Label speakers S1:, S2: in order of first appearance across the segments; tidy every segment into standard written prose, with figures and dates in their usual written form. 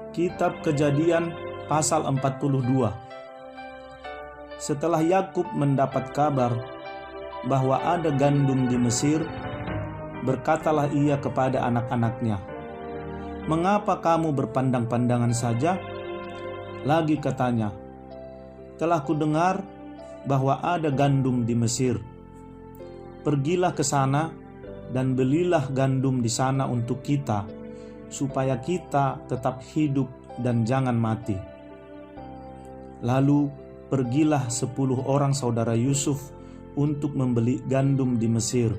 S1: Kitab Kejadian pasal 42. Setelah Yakub mendapat kabar bahwa ada gandum di Mesir, berkatalah ia kepada anak-anaknya, "Mengapa kamu berpandang-pandangan saja?" Lagi katanya, "Telah kudengar bahwa ada gandum di Mesir. Pergilah ke sana dan belilah gandum di sana untuk kita, supaya kita tetap hidup dan jangan mati." Lalu pergilah 10 orang saudara Yusuf untuk membeli gandum di Mesir.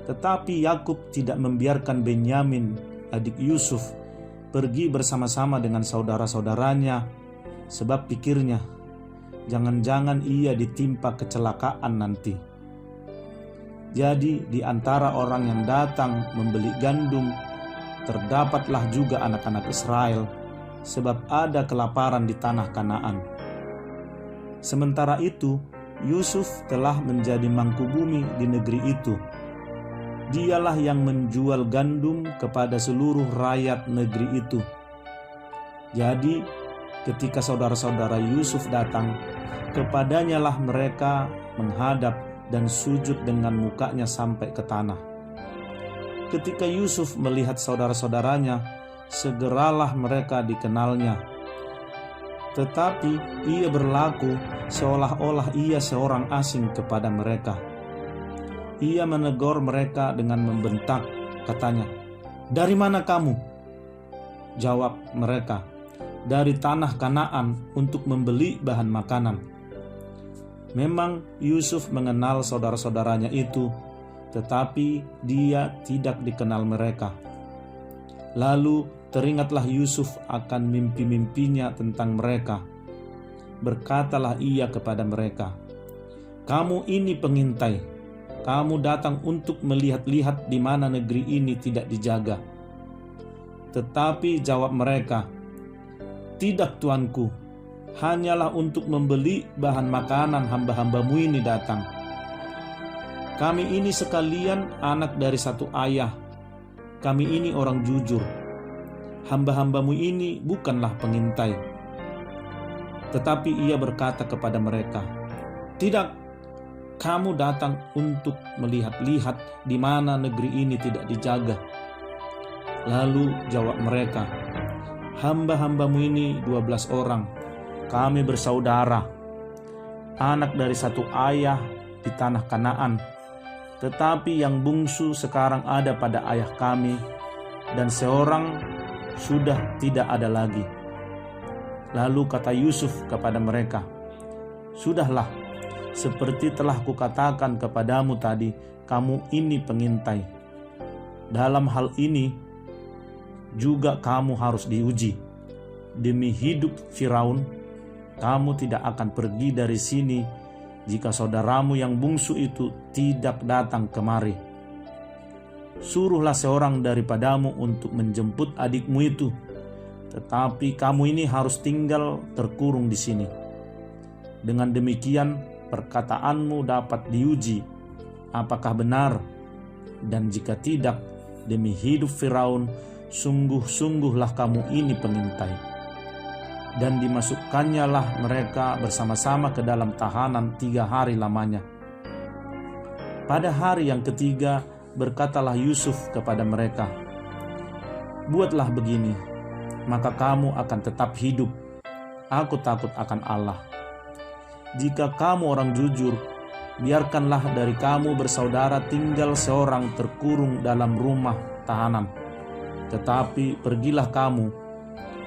S1: Tetapi Yakub tidak membiarkan Benyamin, adik Yusuf, pergi bersama-sama dengan saudara-saudaranya, sebab pikirnya, jangan-jangan ia ditimpa kecelakaan nanti. Jadi di antara orang yang datang membeli gandum, terdapatlah juga anak-anak Israel, sebab ada kelaparan di tanah Kanaan. Sementara itu, Yusuf telah menjadi mangku bumi di negeri itu. Dialah yang menjual gandum kepada seluruh rakyat negeri itu. Jadi, ketika saudara-saudara Yusuf datang, kepadanya lah mereka menghadap dan sujud dengan mukanya sampai ke tanah. Ketika Yusuf melihat saudara-saudaranya, segeralah mereka dikenalnya. Tetapi ia berlaku seolah-olah ia seorang asing kepada mereka. Ia menegur mereka dengan membentak, katanya, "Dari mana kamu?" Jawab mereka, "Dari tanah Kanaan untuk membeli bahan makanan." Memang Yusuf mengenal saudara-saudaranya itu, tetapi dia tidak dikenal mereka. Lalu teringatlah Yusuf akan mimpi-mimpinya tentang mereka. Berkatalah ia kepada mereka, "Kamu ini pengintai. Kamu datang untuk melihat-lihat di mana negeri ini tidak dijaga." Tetapi jawab mereka, "Tidak, tuanku. Hanyalah untuk membeli bahan makanan hamba-hambamu ini datang. Kami ini sekalian anak dari satu ayah. Kami ini orang jujur. Hamba-hambamu ini bukanlah pengintai." Tetapi ia berkata kepada mereka, "Tidak, kamu datang untuk melihat-lihat di mana negeri ini tidak dijaga." Lalu jawab mereka, "Hamba-hambamu ini 12 orang. Kami bersaudara, anak dari satu ayah di tanah Kanaan. Tetapi yang bungsu sekarang ada pada ayah kami, dan seorang sudah tidak ada lagi." Lalu kata Yusuf kepada mereka, "Sudahlah, seperti telah kukatakan kepadamu tadi, kamu ini pengintai. Dalam hal ini juga kamu harus diuji. Demi hidup Firaun, kamu tidak akan pergi dari sini jika saudaramu yang bungsu itu tidak datang kemari. Suruhlah seorang daripadamu untuk menjemput adikmu itu, tetapi kamu ini harus tinggal terkurung di sini. Dengan demikian perkataanmu dapat diuji apakah benar, dan jika tidak, demi hidup Firaun, sungguh-sungguhlah kamu ini pengintai." Dan dimasukkannya lah mereka bersama-sama ke dalam tahanan 3 hari lamanya. Pada hari yang ketiga berkatalah Yusuf kepada mereka, "Buatlah begini, maka kamu akan tetap hidup. Aku takut akan Allah. Jika kamu orang jujur, biarkanlah dari kamu bersaudara tinggal seorang terkurung dalam rumah tahanan. Tetapi pergilah kamu,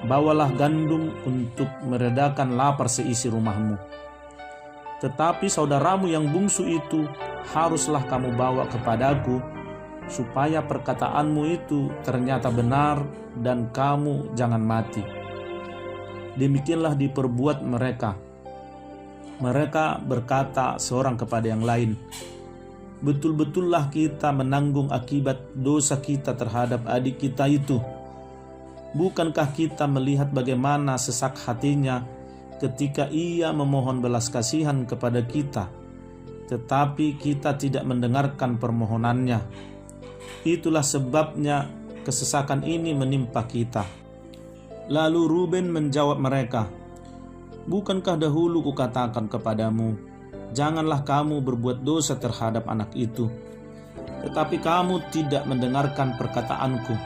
S1: bawalah gandum untuk meredakan lapar seisi rumahmu. Tetapi saudaramu yang bungsu itu haruslah kamu bawa kepadaku, supaya perkataanmu itu ternyata benar dan kamu jangan mati." Demikianlah diperbuat mereka. Mereka berkata seorang kepada yang lain, "Betul-betullah kita menanggung akibat dosa kita terhadap adik kita itu. Bukankah kita melihat bagaimana sesak hatinya ketika ia memohon belas kasihan kepada kita, tetapi kita tidak mendengarkan permohonannya. Itulah sebabnya kesesakan ini menimpa kita. Lalu Ruben menjawab mereka, "Bukankah dahulu kukatakan kepadamu, janganlah kamu berbuat dosa terhadap anak itu? Tetapi kamu tidak mendengarkan perkataanku.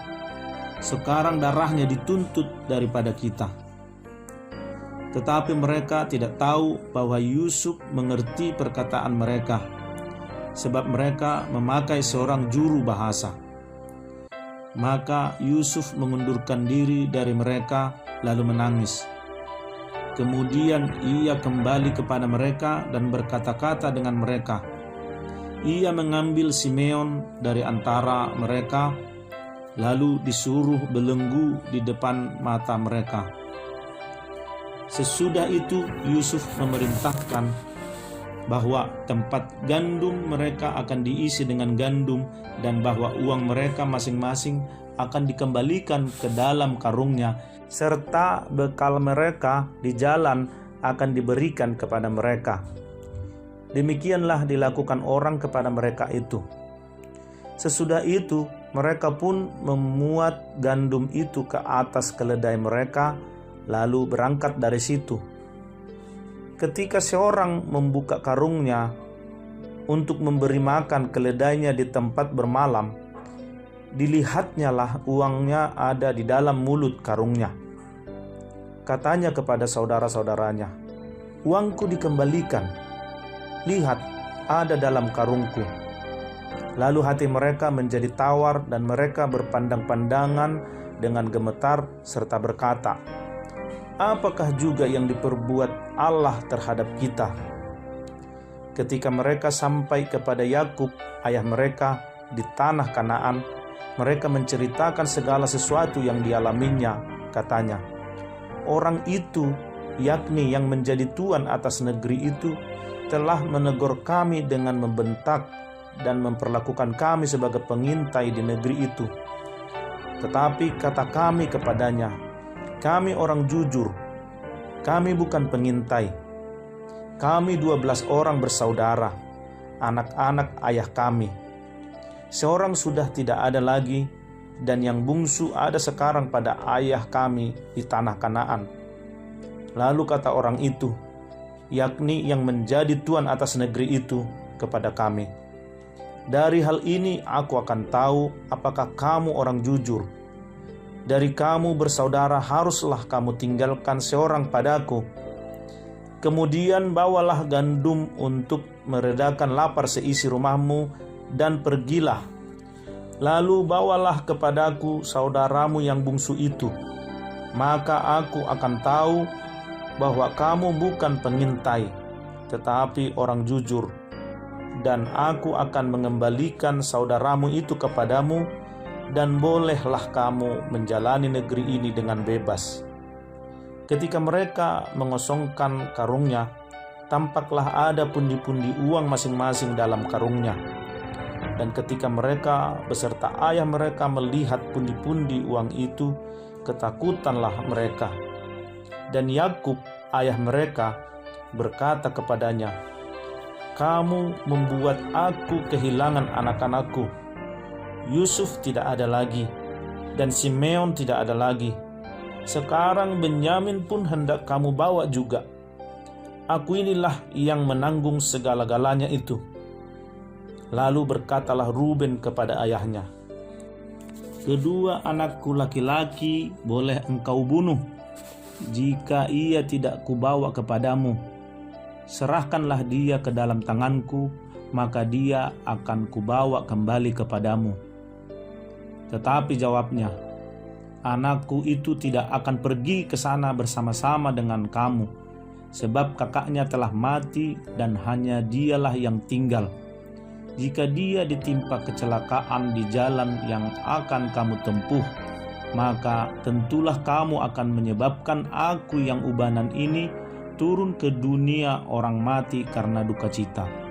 S1: Sekarang darahnya dituntut daripada kita." Tetapi mereka tidak tahu bahwa Yusuf mengerti perkataan mereka, sebab mereka memakai seorang juru bahasa. Maka Yusuf mengundurkan diri dari mereka lalu menangis. Kemudian ia kembali kepada mereka dan berkata-kata dengan mereka. Ia mengambil Simeon dari antara mereka, lalu disuruh belenggu di depan mata mereka. Sesudah itu Yusuf memerintahkan bahwa tempat gandum mereka akan diisi dengan gandum dan bahwa uang mereka masing-masing akan dikembalikan ke dalam karungnya, serta bekal mereka di jalan akan diberikan kepada mereka. Demikianlah dilakukan orang kepada mereka itu. Sesudah itu mereka pun memuat gandum itu ke atas keledai mereka, lalu berangkat dari situ. Ketika seorang membuka karungnya untuk memberi makan keledainya di tempat bermalam, dilihatnya lah uangnya ada di dalam mulut karungnya. Katanya kepada saudara-saudaranya, "Uangku dikembalikan. Lihat, ada dalam karungku." Lalu hati mereka menjadi tawar dan mereka berpandang-pandangan dengan gemetar serta berkata, "Apakah juga yang diperbuat Allah terhadap kita?" Ketika mereka sampai kepada Yakub, ayah mereka, di tanah Kanaan, mereka menceritakan segala sesuatu yang dialaminya. Katanya, "Orang itu, yakni yang menjadi tuan atas negeri itu, telah menegur kami dengan membentak dan memperlakukan kami sebagai pengintai di negeri itu. Tetapi kata kami kepadanya, 'Kami orang jujur, kami bukan pengintai. Kami 12 orang bersaudara, anak-anak ayah kami. Seorang sudah tidak ada lagi, dan yang bungsu ada sekarang pada ayah kami di tanah Kanaan.' Lalu kata orang itu, yakni yang menjadi tuan atas negeri itu, kepada kami, 'Dari hal ini aku akan tahu apakah kamu orang jujur. Dari kamu bersaudara haruslah kamu tinggalkan seorang padaku. Kemudian bawalah gandum untuk meredakan lapar seisi rumahmu dan pergilah. Lalu bawalah kepadaku saudaramu yang bungsu itu. Maka aku akan tahu bahwa kamu bukan pengintai, tetapi orang jujur. Dan aku akan mengembalikan saudaramu itu kepadamu, dan bolehlah kamu menjalani negeri ini dengan bebas.' Ketika mereka mengosongkan karungnya, tampaklah ada pundi-pundi uang masing-masing dalam karungnya. Dan ketika mereka beserta ayah mereka melihat pundi-pundi uang itu, ketakutanlah mereka. Dan Yakub, ayah mereka, berkata kepadanya, 'Kamu membuat aku kehilangan anak-anakku. Yusuf tidak ada lagi, dan Simeon tidak ada lagi. Sekarang Benyamin pun hendak kamu bawa juga. Aku inilah yang menanggung segala-galanya itu.' Lalu berkatalah Ruben kepada ayahnya, 'Kedua anakku laki-laki boleh engkau bunuh, jika ia tidak kubawa kepadamu. Serahkanlah dia ke dalam tanganku, maka dia akan kubawa kembali kepadamu.' Tetapi jawabnya, 'Anakku itu tidak akan pergi ke sana bersama-sama dengan kamu, sebab kakaknya telah mati dan hanya dialah yang tinggal. Jika dia ditimpa kecelakaan di jalan yang akan kamu tempuh, maka tentulah kamu akan menyebabkan aku yang ubanan ini turun ke dunia orang mati karena duka cita.